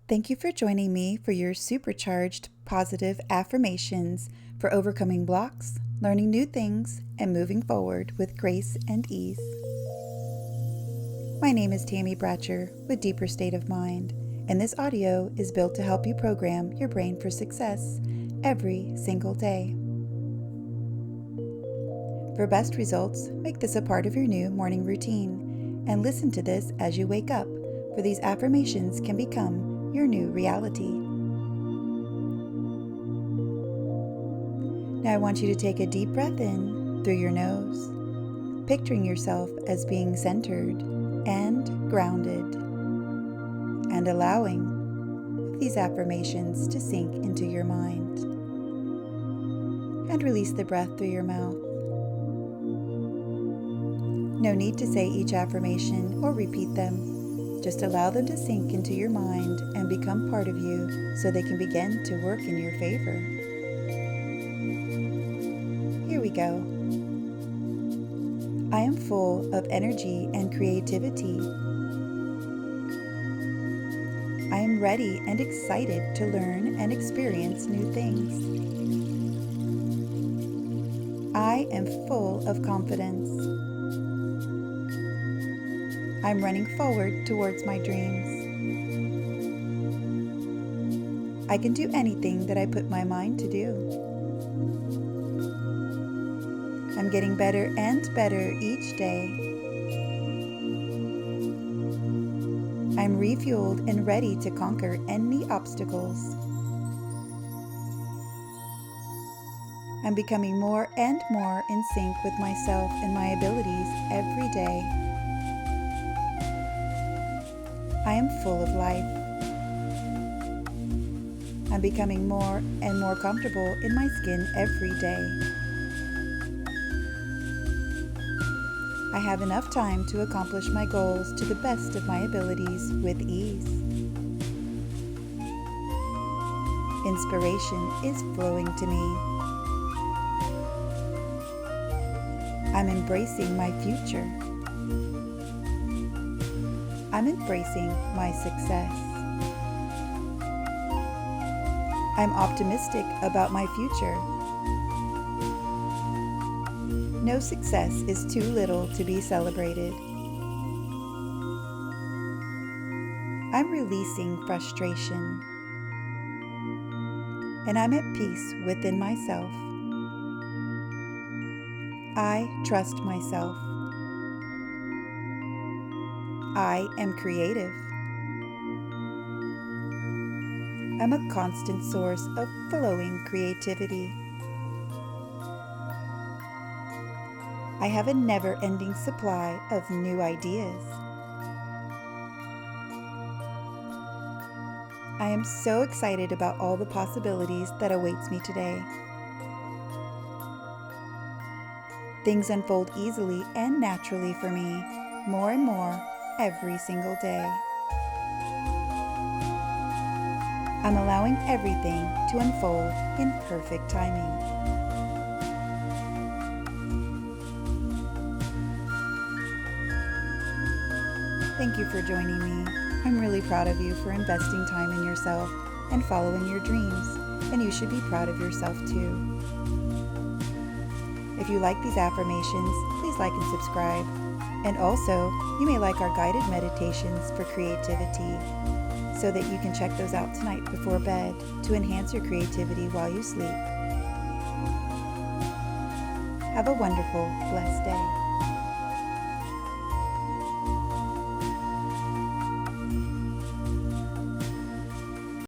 Thank you for joining me for your supercharged positive affirmations for overcoming blocks, learning new things, and moving forward with grace and ease. My name is Tammy Bratcher with Deeper State of Mind, and this audio is built to help you program your brain for success every single day. For best results, make this a part of your new morning routine and listen to this as you wake up, for these affirmations can become your new reality. Now I want you to take a deep breath in through your nose, picturing yourself as being centered and grounded, and allowing these affirmations to sink into your mind. And release the breath through your mouth. No need to say each affirmation or repeat them. Just allow them to sink into your mind and become part of you so they can begin to work in your favor. Here we go. I am full of energy and creativity. I am ready and excited to learn and experience new things. I am full of confidence. I'm running forward towards my dreams. I can do anything that I put my mind to do. I'm getting better and better each day. I'm refueled and ready to conquer any obstacles. I'm becoming more and more in sync with myself and my abilities every day. I am full of life. I'm becoming more and more comfortable in my skin every day. I have enough time to accomplish my goals to the best of my abilities with ease. Inspiration is flowing to me. I'm embracing my future. I'm embracing my success. I'm optimistic about my future. No success is too little to be celebrated. I'm releasing frustration. And I'm at peace within myself. I trust myself. I am creative. I'm a constant source of flowing creativity. I have a never-ending supply of new ideas. I am so excited about all the possibilities that awaits me today. Things unfold easily and naturally for me, more and more every single day. I'm allowing everything to unfold in perfect timing. Thank you for joining me. I'm really proud of you for investing time in yourself and following your dreams, and you should be proud of yourself too. If you like these affirmations, please like and subscribe. And also, you may like our guided meditations for creativity, so that you can check those out tonight before bed to enhance your creativity while you sleep. Have a wonderful, blessed day.